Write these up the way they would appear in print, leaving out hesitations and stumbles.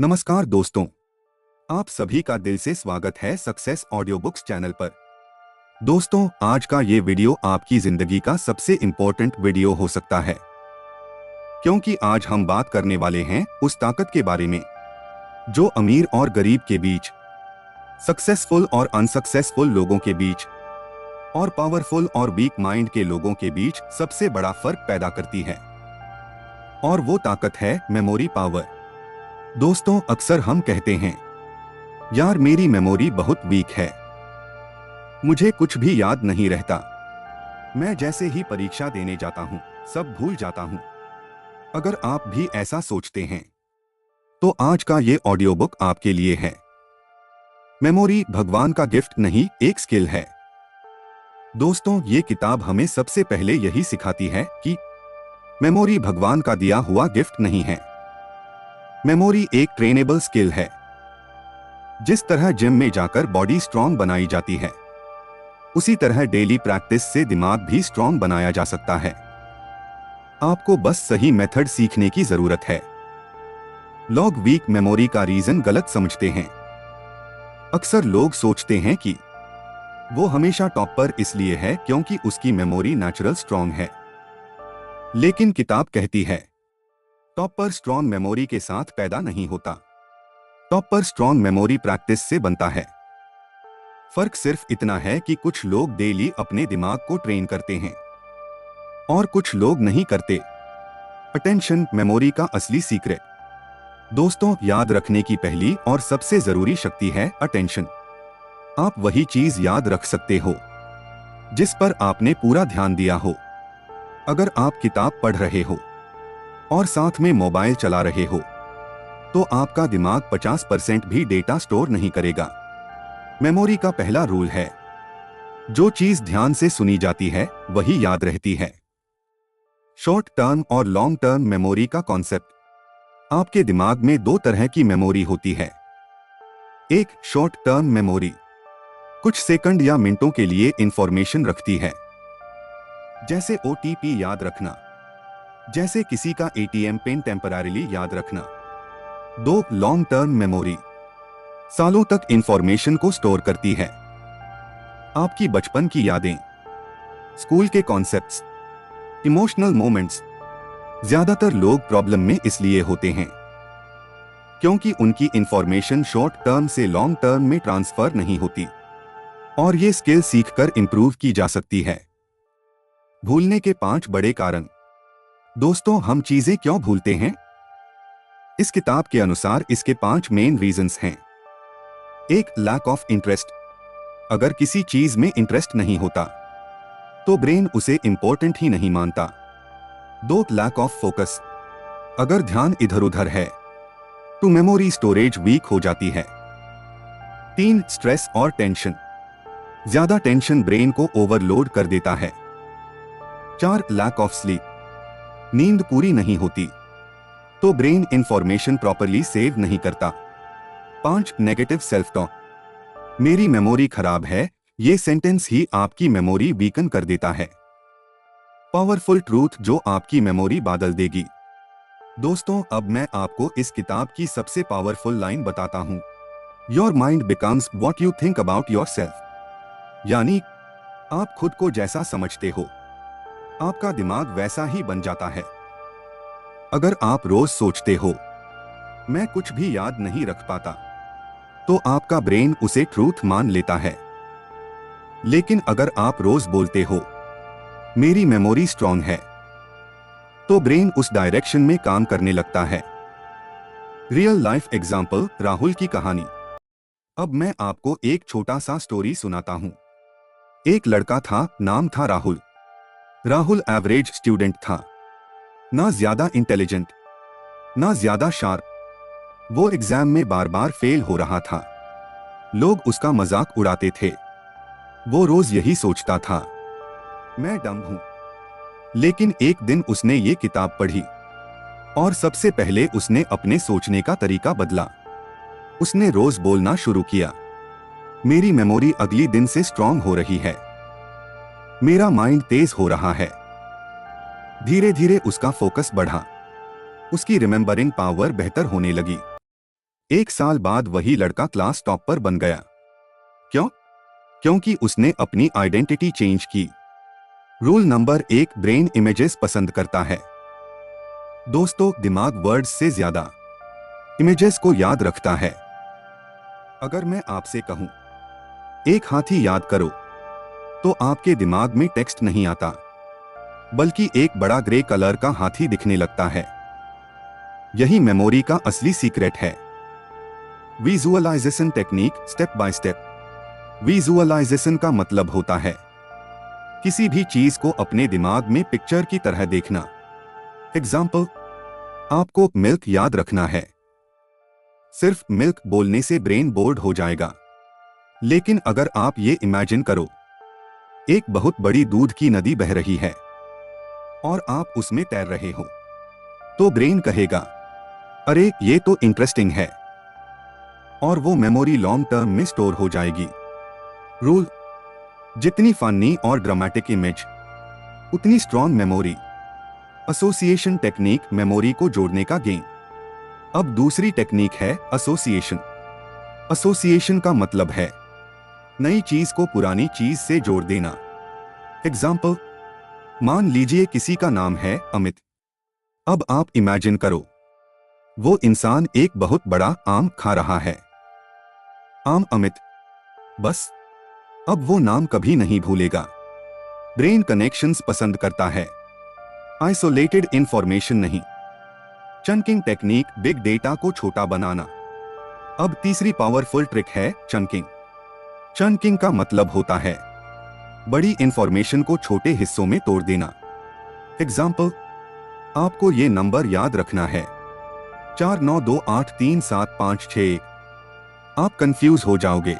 नमस्कार दोस्तों, आप सभी का दिल से स्वागत है सक्सेस ऑडियो बुक्स चैनल पर। दोस्तों, आज का ये वीडियो आपकी जिंदगी का सबसे इम्पोर्टेंट वीडियो हो सकता है, क्योंकि आज हम बात करने वाले हैं उस ताकत के बारे में जो अमीर और गरीब के बीच, सक्सेसफुल और अनसक्सेसफुल लोगों के बीच और पावरफुल और वीक माइंड के लोगों के बीच सबसे बड़ा फर्क पैदा करती है। और वो ताकत है मेमोरी पावर। दोस्तों, अक्सर हम कहते हैं, यार मेरी मेमोरी बहुत वीक है, मुझे कुछ भी याद नहीं रहता, मैं जैसे ही परीक्षा देने जाता हूं सब भूल जाता हूं। अगर आप भी ऐसा सोचते हैं तो आज का ये ऑडियो बुक आपके लिए है। मेमोरी भगवान का गिफ्ट नहीं, एक स्किल है। दोस्तों, ये किताब हमें सबसे पहले यही सिखाती है कि मेमोरी भगवान का दिया हुआ गिफ्ट नहीं है। मेमोरी एक ट्रेनेबल स्किल है। जिस तरह जिम में जाकर बॉडी स्ट्रांग बनाई जाती है, उसी तरह डेली प्रैक्टिस से दिमाग भी स्ट्रांग बनाया जा सकता है। आपको बस सही मेथड सीखने की जरूरत है। लोग वीक मेमोरी का रीजन गलत समझते हैं। अक्सर लोग सोचते हैं कि वो हमेशा टॉप पर इसलिए है क्योंकि उसकी मेमोरी नेचुरल स्ट्रांग है। लेकिन किताब कहती है, टॉप पर स्ट्रांग मेमोरी के साथ पैदा नहीं होता। टॉप पर स्ट्रांग मेमोरी प्रैक्टिस से बनता है। फर्क सिर्फ इतना है कि कुछ लोग डेली अपने दिमाग को ट्रेन करते हैं और कुछ लोग नहीं करते। अटेंशन मेमोरी का असली सीक्रेट। दोस्तों, याद रखने की पहली और सबसे जरूरी शक्ति है अटेंशन। आप वही चीज याद रख सकते हो जिस पर आपने पूरा ध्यान दिया हो। अगर आप किताब पढ़ रहे हो और साथ में मोबाइल चला रहे हो तो आपका दिमाग 50% भी डेटा स्टोर नहीं करेगा। मेमोरी का पहला रूल है, जो चीज ध्यान से सुनी जाती है वही याद रहती है। शॉर्ट टर्म और लॉन्ग टर्म मेमोरी का कॉन्सेप्ट। आपके दिमाग में दो तरह की मेमोरी होती है। एक शॉर्ट टर्म मेमोरी कुछ सेकंड या मिनटों के लिए इंफॉर्मेशन रखती है, जैसे OTP याद रखना, जैसे किसी का ATM पिन टेम्पररीली याद रखना। दो लॉन्ग टर्म मेमोरी सालों तक इंफॉर्मेशन को स्टोर करती है। आपकी बचपन की यादें, स्कूल के कॉन्सेप्ट्स, इमोशनल मोमेंट्स। ज्यादातर लोग प्रॉब्लम में इसलिए होते हैं क्योंकि उनकी इंफॉर्मेशन शॉर्ट टर्म से लॉन्ग टर्म में ट्रांसफर नहीं होती। और ये स्किल सीखकर इंप्रूव की जा सकती है। भूलने के 5 बड़े कारण। दोस्तों, हम चीजें क्यों भूलते हैं? इस किताब के अनुसार इसके 5 मेन रीजंस हैं। एक, लैक ऑफ इंटरेस्ट। अगर किसी चीज में इंटरेस्ट नहीं होता तो ब्रेन उसे इंपॉर्टेंट ही नहीं मानता। 2, लैक ऑफ फोकस। अगर ध्यान इधर उधर है तो मेमोरी स्टोरेज वीक हो जाती है। 3, स्ट्रेस और टेंशन। ज्यादा टेंशन ब्रेन को ओवरलोड कर देता है। 4, लैक ऑफ स्लीप। नींद पूरी नहीं होती तो ब्रेन इंफॉर्मेशन प्रॉपरली सेव नहीं करता। 5, नेगेटिव सेल्फ टॉक। मेरी मेमोरी खराब है, ये सेंटेंस ही आपकी मेमोरी वीकन कर देता है। पावरफुल ट्रूथ जो आपकी मेमोरी बदल देगी। दोस्तों, अब मैं आपको इस किताब की सबसे पावरफुल लाइन बताता हूं। Your mind becomes what you think about your self. यानी आप खुद को जैसा समझते हो, आपका दिमाग वैसा ही बन जाता है। अगर आप रोज सोचते हो, मैं कुछ भी याद नहीं रख पाता, तो आपका ब्रेन उसे ट्रूथ मान लेता है। लेकिन अगर आप रोज बोलते हो, मेरी मेमोरी स्ट्रांग है, तो ब्रेन उस डायरेक्शन में काम करने लगता है। रियल लाइफ एग्जाम्पल, राहुल की कहानी। अब मैं आपको एक छोटा सा स्टोरी सुनाता हूं। एक लड़का था, नाम था राहुल। राहुल एवरेज स्टूडेंट था, ना ज्यादा इंटेलिजेंट ना ज्यादा शार्प। वो एग्जाम में बार बार फेल हो रहा था। लोग उसका मजाक उड़ाते थे। वो रोज यही सोचता था, मैं डम हूं। लेकिन एक दिन उसने ये किताब पढ़ी और सबसे पहले उसने अपने सोचने का तरीका बदला। उसने रोज बोलना शुरू किया, मेरी मेमोरी अगली दिन से स्ट्रांग हो रही है, मेरा माइंड तेज हो रहा है। धीरे धीरे उसका फोकस बढ़ा, उसकी रिमेंबरिंग पावर बेहतर होने लगी। 1 साल बाद वही लड़का क्लास टॉपर बन गया। क्यों? क्योंकि उसने अपनी आइडेंटिटी चेंज की। रूल नंबर 1, ब्रेन इमेजेस पसंद करता है। दोस्तों, दिमाग वर्ड्स से ज्यादा इमेजेस को याद रखता है। अगर मैं आपसे कहूं, एक हाथी याद करो, तो आपके दिमाग में टेक्स्ट नहीं आता, बल्कि एक बड़ा ग्रे कलर का हाथी दिखने लगता है। यही मेमोरी का असली सीक्रेट है। Visualisation technique, step by step. Visualisation का मतलब होता है किसी भी चीज को अपने दिमाग में पिक्चर की तरह देखना। एग्जाम्पल, आपको मिल्क याद रखना है। सिर्फ मिल्क बोलने से ब्रेन बोर्ड हो जाएगा। लेकिन अगर आप ये इमेजिन करो, एक बहुत बड़ी दूध की नदी बह रही है और आप उसमें तैर रहे हो, तो ब्रेन कहेगा, अरे ये तो इंटरेस्टिंग है, और वो मेमोरी लॉन्ग टर्म में स्टोर हो जाएगी। रूल, जितनी फनी और ड्रामेटिक इमेज, उतनी strong memory. Association technique, memory को जोड़ने का गेम। अब दूसरी टेक्निक है एसोसिएशन। एसोसिएशन का मतलब है नई चीज को पुरानी चीज से जोड़ देना। एग्जाम्पल, मान लीजिए किसी का नाम है अमित। अब आप इमेजिन करो, वो इंसान एक बहुत बड़ा आम खा रहा है। आम अमित। बस, अब वो नाम कभी नहीं भूलेगा। ब्रेन कनेक्शंस पसंद करता है, आइसोलेटेड इंफॉर्मेशन नहीं। चंकिंग टेक्निक, बिग डेटा को छोटा बनाना। अब तीसरी पावरफुल ट्रिक है चंकिंग। चंकिंग का मतलब होता है बड़ी इंफॉर्मेशन को छोटे हिस्सों में तोड़ देना। एग्जाम्पल, आपको ये नंबर याद रखना है, 49283756। आप कंफ्यूज हो जाओगे,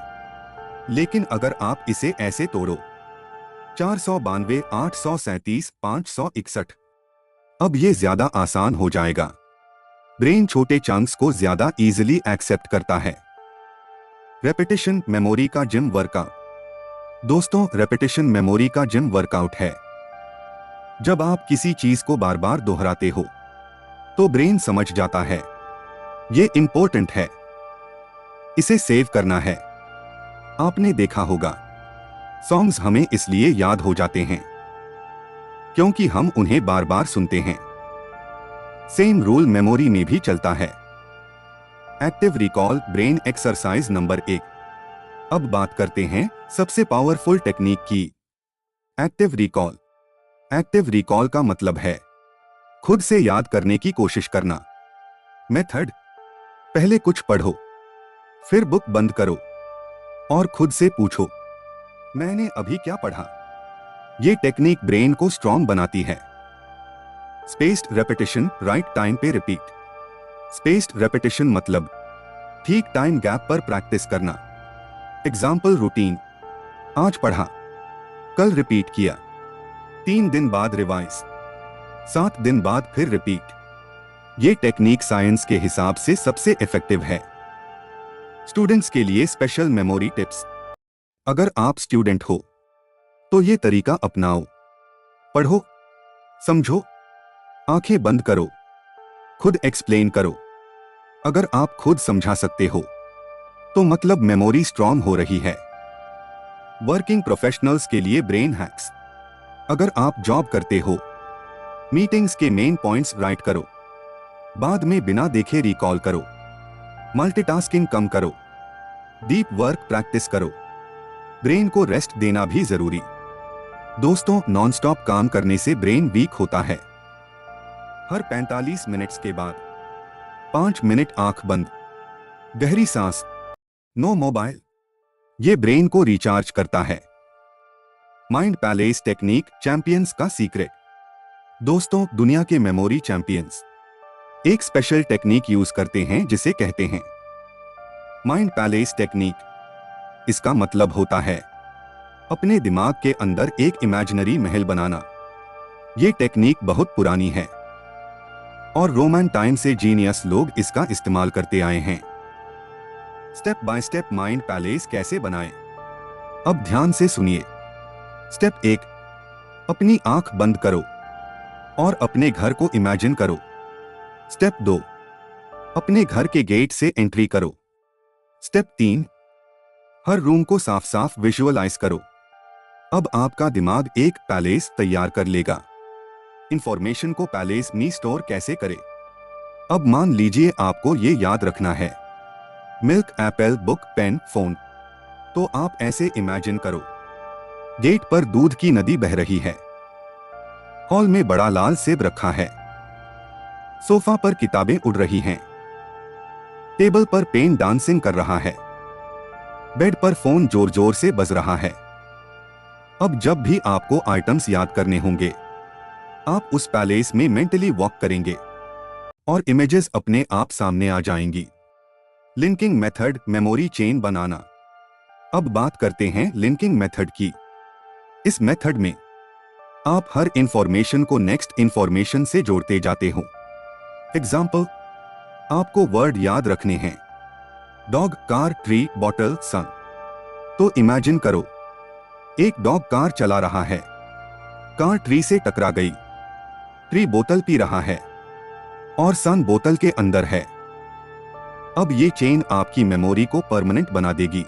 लेकिन अगर आप इसे ऐसे तोड़ो, 492 837 561, अब ये ज्यादा आसान हो जाएगा। ब्रेन छोटे चंक्स को ज्यादा इजीली एक्सेप्ट करता है। रेपिटेशन, मेमोरी का जिम वर्कआउट। दोस्तों, रेपिटेशन मेमोरी का जिम वर्कआउट है। जब आप किसी चीज को बार बार दोहराते हो, तो ब्रेन समझ जाता है ये इंपॉर्टेंट है, इसे सेव करना है। आपने देखा होगा, सॉन्ग्स हमें इसलिए याद हो जाते हैं क्योंकि हम उन्हें बार बार सुनते हैं। सेम रूल मेमोरी में भी चलता है। Active recall, brain exercise number 1। अब बात करते हैं सबसे पावरफुल टेक्निक की, एक्टिव रिकॉल। एक्टिव रिकॉल का मतलब है खुद से याद करने की कोशिश करना। मेथड, पहले कुछ पढ़ो, फिर बुक बंद करो और खुद से पूछो, मैंने अभी क्या पढ़ा। ये टेक्निक ब्रेन को स्ट्रॉन्ग बनाती है। स्पेस्ड रेपिटेशन, राइट टाइम पे रिपीट। स्पेस्ड रेपिटेशन मतलब ठीक टाइम गैप पर प्रैक्टिस करना। एग्जाम्पल, रूटीन, आज पढ़ा, कल रिपीट किया, 3 दिन बाद रिवाइज, 7 दिन बाद फिर रिपीट। ये टेक्निक साइंस के हिसाब से सबसे इफेक्टिव है। स्टूडेंट्स के लिए स्पेशल मेमोरी टिप्स। अगर आप स्टूडेंट हो तो ये तरीका अपनाओ। पढ़ो, समझो, आंखें बंद करो, खुद एक्सप्लेन करो। अगर आप खुद समझा सकते हो तो मतलब मेमोरी स्ट्रॉन्ग हो रही है। वर्किंग प्रोफेशनल्स के लिए ब्रेन हैक्स। अगर आप जॉब करते हो, मीटिंग्स के मेन पॉइंट्स राइट करो, बाद में बिना देखे रिकॉल करो। मल्टीटास्किंग कम करो, डीप वर्क प्रैक्टिस करो। ब्रेन को रेस्ट देना भी जरूरी। दोस्तों, नॉनस्टॉप काम करने से ब्रेन वीक होता है। हर 45 मिनट्स के बाद 5 मिनट आंख बंद, गहरी सांस, नो मोबाइल, ये ब्रेन को रिचार्ज करता है। माइंड पैलेस टेक्निक, चैंपियंस का सीक्रेट। दोस्तों, दुनिया के मेमोरी चैंपियंस एक स्पेशल टेक्निक यूज करते हैं जिसे कहते हैं माइंड पैलेस टेक्निक। इसका मतलब होता है अपने दिमाग के अंदर एक इमेजिनरी महल बनाना। ये टेक्निक बहुत पुरानी है और रोमन टाइम से जीनियस लोग इसका इस्तेमाल करते आए हैं। Step by step mind palace कैसे बनाएं? अब ध्यान से सुनिए। स्टेप 1, अपनी आंख बंद करो और अपने घर को इमेजिन करो। स्टेप 2, अपने घर के गेट से एंट्री करो। स्टेप 3, हर रूम को साफ साफ विजुअलाइज करो। अब आपका दिमाग एक पैलेस तैयार कर लेगा। इंफॉर्मेशन को पैलेस में स्टोर कैसे करें? अब मान लीजिए आपको ये याद रखना है, milk, apple, book, pen, phone. तो आप ऐसे इमेजिन करो, गेट पर दूध की नदी बह रही है, हॉल में बड़ा लाल सेब रखा है, सोफा पर किताबें उड़ रही हैं, टेबल पर पेन डांसिंग कर रहा है, बेड पर फोन जोर जोर से बज रहा है। अब जब भी आपको आइटम्स याद करने होंगे, आप उस पैलेस में मेंटली वॉक करेंगे और इमेजेस अपने आप सामने आ जाएंगी। लिंकिंग मेथड, मेमोरी चेन बनाना। अब बात करते हैं लिंकिंग मेथड की। इस मेथड में आप हर इंफॉर्मेशन को नेक्स्ट इंफॉर्मेशन से जोड़ते जाते हो। एग्जाम्पल, आपको वर्ड याद रखने हैं, डॉग, कार, ट्री, बॉटल, सन। तो इमेजिन करो, एक डॉग कार चला रहा है, कार ट्री से टकरा गई, ट्री बोतल पी रहा है और सन बोतल के अंदर है। अब ये चेन आपकी मेमोरी को परमानेंट बना देगी।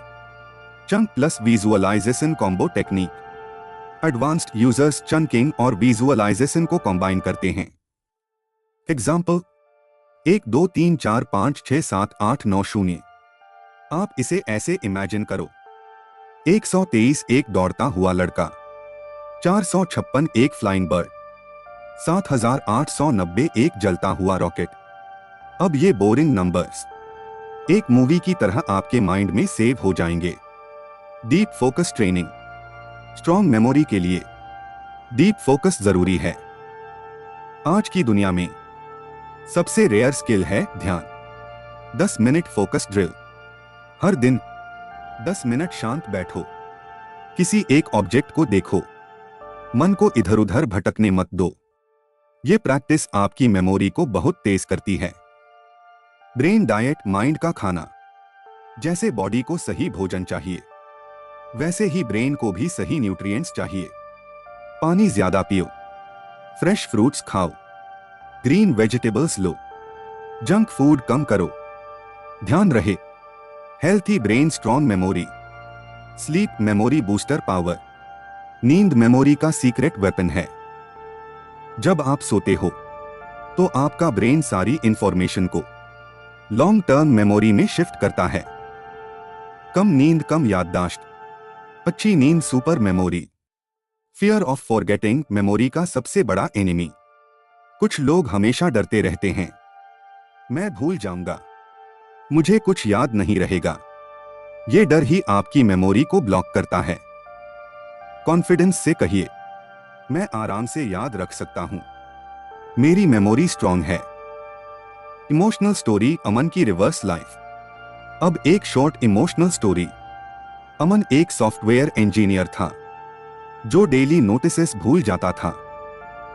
Chunk plus visualisation combo technique. Advanced users chunking और विजुअलाइजेशन को कंबाइन करते हैं। एग्जाम्पल, 1 2 3 4 5 6 7 8 9 0। आप इसे ऐसे इमेजिन करो, 123 एक दौड़ता हुआ लड़का, 456 एक फ्लाइंग बर्ड, 7890 एक जलता हुआ रॉकेट। अब ये बोरिंग नंबर्स एक मूवी की तरह आपके माइंड में सेव हो जाएंगे। Deep focus training. Strong memory के लिए डीप फोकस जरूरी है। आज की दुनिया में सबसे रेयर स्किल है ध्यान। 10 मिनट फोकस ड्रिल। हर दिन 10 मिनट शांत बैठो, किसी एक ऑब्जेक्ट को देखो, मन को इधर उधर भटकने मत दो। ये प्रैक्टिस आपकी मेमोरी को बहुत तेज करती है। ब्रेन डाइट, माइंड का खाना। जैसे बॉडी को सही भोजन चाहिए, वैसे ही ब्रेन को भी सही न्यूट्रिएंट्स चाहिए। पानी ज्यादा पियो, फ्रेश फ्रूट्स खाओ, ग्रीन वेजिटेबल्स लो, जंक फूड कम करो। ध्यान रहे, healthy brain strong memory. Sleep memory booster power. नींद मेमोरी का सीक्रेट वेपन है। जब आप सोते हो तो आपका ब्रेन सारी इंफॉर्मेशन को लॉन्ग टर्म मेमोरी में शिफ्ट करता है। कम नींद कम याददाश्त, अच्छी नींद super memory. Fear of forgetting memory का सबसे बड़ा एनिमी। कुछ लोग हमेशा डरते रहते हैं, मैं भूल जाऊंगा, मुझे कुछ याद नहीं रहेगा। यह डर ही आपकी मेमोरी को ब्लॉक करता है। कॉन्फिडेंस से कहिए, मैं आराम से याद रख सकता हूं, मेरी मेमोरी स्ट्रॉन्ग है। इमोशनल स्टोरी, अमन की रिवर्स लाइफ। अब एक शॉर्ट इमोशनल स्टोरी। अमन एक सॉफ्टवेयर इंजीनियर था जो डेली नोटिसेस भूल जाता था,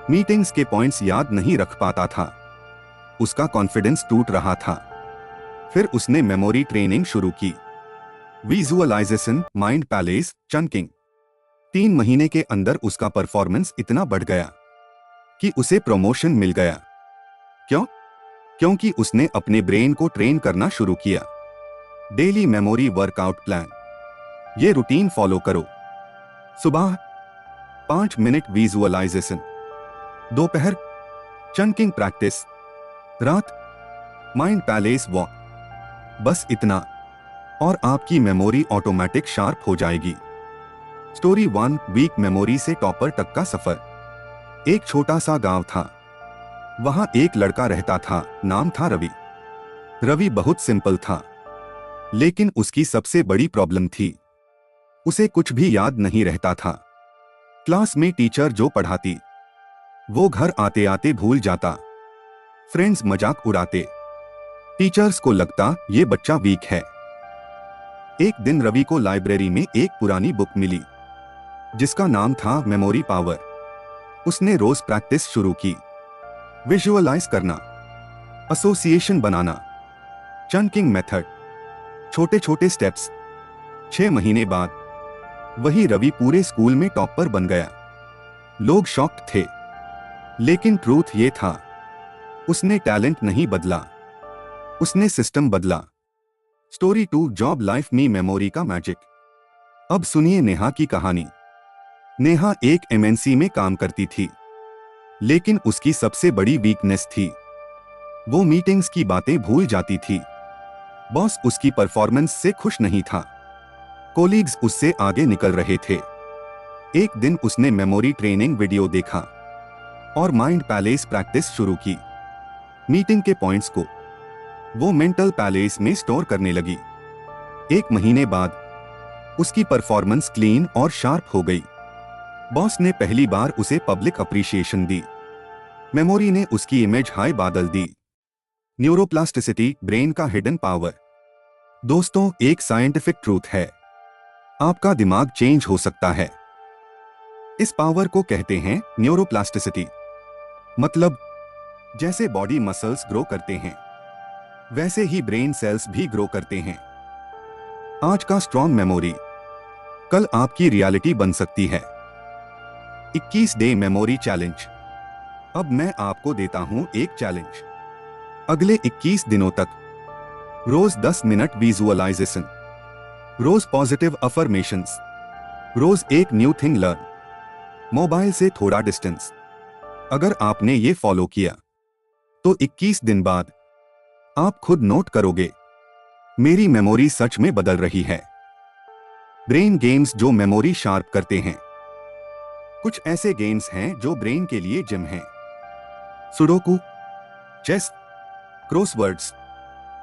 मीटिंग्स के पॉइंट्स याद नहीं रख पाता था। उसका कॉन्फिडेंस टूट रहा था। फिर उसने मेमोरी ट्रेनिंग शुरू की, विजुअलाइजेशन, माइंड पैलेस, चंकिंग। 3 महीने के अंदर उसका परफॉर्मेंस इतना बढ़ गया कि उसे प्रमोशन मिल गया। क्यों? क्योंकि उसने अपने ब्रेन को ट्रेन करना शुरू किया। Daily memory workout plan. ये रूटीन फॉलो करो। सुबह 5 मिनट विजुअलाइजेशन, दोपहर चंकिंग प्रैक्टिस, रात माइंड पैलेस वॉक। बस इतना और आपकी मेमोरी ऑटोमेटिक शार्प हो जाएगी। स्टोरी 1, वीक मेमोरी से टॉपर तक का सफर। एक छोटा सा गांव था, वहां एक लड़का रहता था, नाम था रवि। रवि बहुत सिंपल था, लेकिन उसकी सबसे बड़ी प्रॉब्लम थी, उसे कुछ भी याद नहीं रहता था। क्लास में टीचर जो पढ़ाती वो घर आते आते भूल जाता। फ्रेंड्स मजाक उड़ाते, टीचर्स को लगता ये बच्चा वीक है। एक दिन रवि को लाइब्रेरी में एक पुरानी बुक मिली जिसका नाम था मेमोरी पावर। उसने रोज प्रैक्टिस शुरू की, विजुअलाइज करना, एसोसिएशन बनाना, चंकिंग मेथड, छोटे छोटे स्टेप्स। 6 महीने बाद वही रवि पूरे स्कूल में टॉपर बन गया। लोग शॉक्ड थे, लेकिन ट्रूथ ये था, उसने टैलेंट नहीं बदला, उसने सिस्टम बदला। स्टोरी 2 जॉब लाइफ मी मेमोरी का मैजिक। अब सुनिए नेहा की कहानी। नेहा एक एमएनसी में काम करती थी, लेकिन उसकी सबसे बड़ी वीकनेस थी वो मीटिंग्स की बातें भूल जाती थी। बॉस उसकी परफॉर्मेंस से खुश नहीं था, कोलीग्स उससे आगे निकल रहे थे। एक दिन उसने मेमोरी ट्रेनिंग वीडियो देखा और माइंड पैलेस प्रैक्टिस शुरू की। मीटिंग के पॉइंट्स को वो मेंटल पैलेस में स्टोर करने लगी। 1 महीने बाद उसकी परफॉर्मेंस क्लीन और शार्प हो गई। बॉस ने पहली बार उसे पब्लिक अप्रिशिएशन दी। मेमोरी ने उसकी इमेज हाई बादल दी। न्यूरोप्लास्टिसिटी, ब्रेन का हिडन पावर। दोस्तों, एक साइंटिफिक ट्रूथ है, आपका दिमाग चेंज हो सकता है। इस पावर को कहते हैं न्यूरोप्लास्टिसिटी। मतलब जैसे बॉडी मसल्स ग्रो करते हैं, वैसे ही ब्रेन सेल्स भी ग्रो करते हैं। आज का स्ट्रॉन्ग मेमोरी कल आपकी रियलिटी बन सकती है। 21 डे मेमोरी चैलेंज। अब मैं आपको देता हूं एक चैलेंज। अगले 21 दिनों तक रोज 10 मिनट विजुअलाइजेशन, रोज पॉजिटिव अफर्मेशंस, रोज एक न्यू थिंग लर्न, मोबाइल से थोड़ा डिस्टेंस। अगर आपने ये फॉलो किया तो 21 दिन बाद आप खुद नोट करोगे, मेरी मेमोरी सच में बदल रही है। ब्रेन गेम्स जो मेमोरी शार्प करते हैं। कुछ ऐसे गेम्स हैं जो ब्रेन के लिए जिम हैं। Sudoku, chess, crosswords,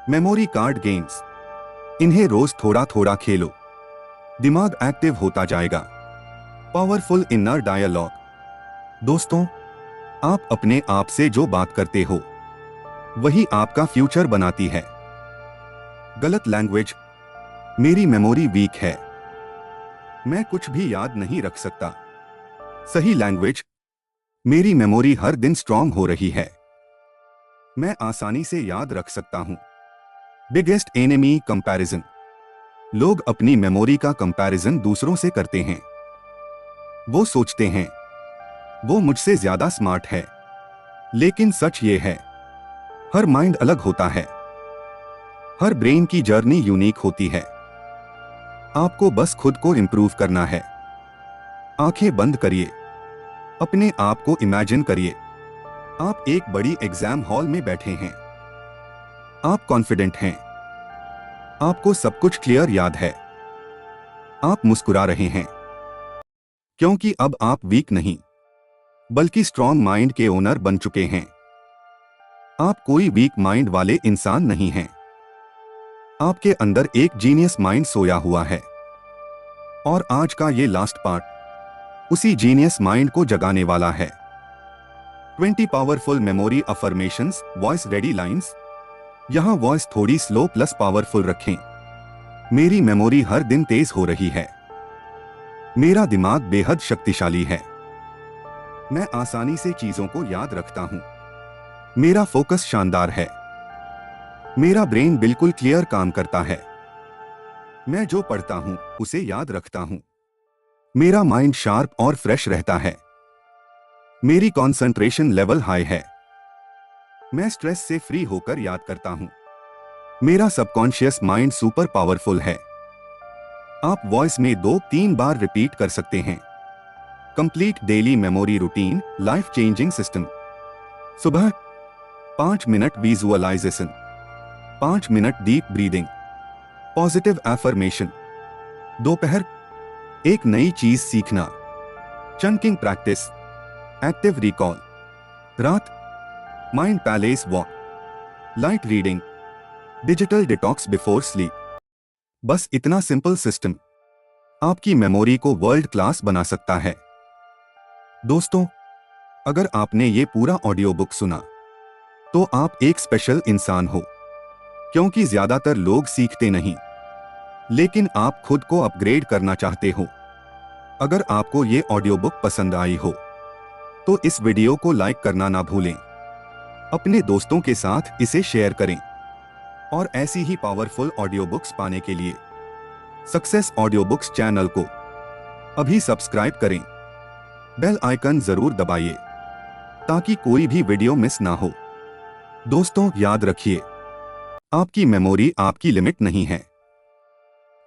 memory card games. इन्हें रोज थोड़ा थोड़ा खेलो, दिमाग एक्टिव होता जाएगा। Powerful inner dialogue. दोस्तों, आप अपने आप से जो बात करते हो वही आपका फ्यूचर बनाती है। गलत लैंग्वेज, मेरी मेमोरी वीक है, मैं कुछ भी याद नहीं रख सकता। सही लैंग्वेज, मेरी मेमोरी हर दिन स्ट्रांग हो रही है, मैं आसानी से याद रख सकता हूं। Biggest enemy, comparison. लोग अपनी मेमोरी का कंपैरिजन दूसरों से करते हैं। वो सोचते हैं वो मुझसे ज्यादा स्मार्ट है, लेकिन सच ये है, हर माइंड अलग होता है, हर ब्रेन की जर्नी यूनिक होती है। आपको बस खुद को इंप्रूव करना है। आंखें बंद करिए, अपने आप को इमेजिन करिए, आप एक बड़ी एग्जाम हॉल में बैठे हैं। आप कॉन्फिडेंट हैं, आपको सब कुछ क्लियर याद है। आप मुस्कुरा रहे हैं, क्योंकि अब आप वीक नहीं बल्कि स्ट्रॉन्ग माइंड के ओनर बन चुके हैं। आप कोई वीक माइंड वाले इंसान नहीं हैं, आपके अंदर एक जीनियस माइंड सोया हुआ है। और आज का ये लास्ट पार्ट उसी जीनियस माइंड को जगाने वाला है। 20 powerful memory affirmations, voice ready lines. यहां वॉइस थोड़ी स्लो प्लस पावरफुल रखें। मेरी मेमोरी हर दिन तेज हो रही है, मेरा दिमाग बेहद शक्तिशाली है, मैं आसानी से चीजों को याद रखता हूं, मेरा फोकस शानदार है, मेरा ब्रेन बिल्कुल क्लियर काम करता है, मैं जो पढ़ता हूं उसे याद रखता हूं, मेरा माइंड शार्प और फ्रेश रहता है, मेरी कंसंट्रेशन लेवल हाई है, मैं स्ट्रेस से फ्री होकर याद करता हूं, मेरा सबकॉन्शियस माइंड सुपर पावरफुल है। आप वॉइस में 2-3 बार रिपीट कर सकते हैं। Complete daily memory routine, life changing system. सुबह 5 minute visualisation, 5 minute deep breathing, positive affirmation. दोपहर एक नई चीज सीखना, चंकिंग प्रैक्टिस, एक्टिव रिकॉल। रात mind palace walk, light reading, digital detox before sleep. बस इतना सिंपल सिस्टम आपकी मेमोरी को वर्ल्ड क्लास बना सकता है। दोस्तों, अगर आपने ये पूरा ऑडियो बुक सुना तो आप एक स्पेशल इंसान हो, क्योंकि ज्यादातर लोग सीखते नहीं, लेकिन आप खुद को अपग्रेड करना चाहते हो। अगर आपको ये ऑडियो बुक पसंद आई हो तो इस वीडियो को लाइक करना ना भूलें, अपने दोस्तों के साथ इसे शेयर करें और ऐसी ही पावरफुल ऑडियो बुक्स पाने के लिए सक्सेस ऑडियो बुक्स चैनल को अभी सब्सक्राइब करें, बेल आइकन जरूर दबाइए ताकि कोई भी वीडियो मिस ना हो। दोस्तों, याद रखिए, आपकी मेमोरी आपकी लिमिट नहीं है,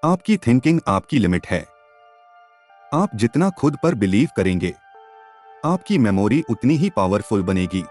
आपकी थिंकिंग आपकी लिमिट है। आप जितना खुद पर बिलीव करेंगे, आपकी मेमोरी उतनी ही पावरफुल बनेगी।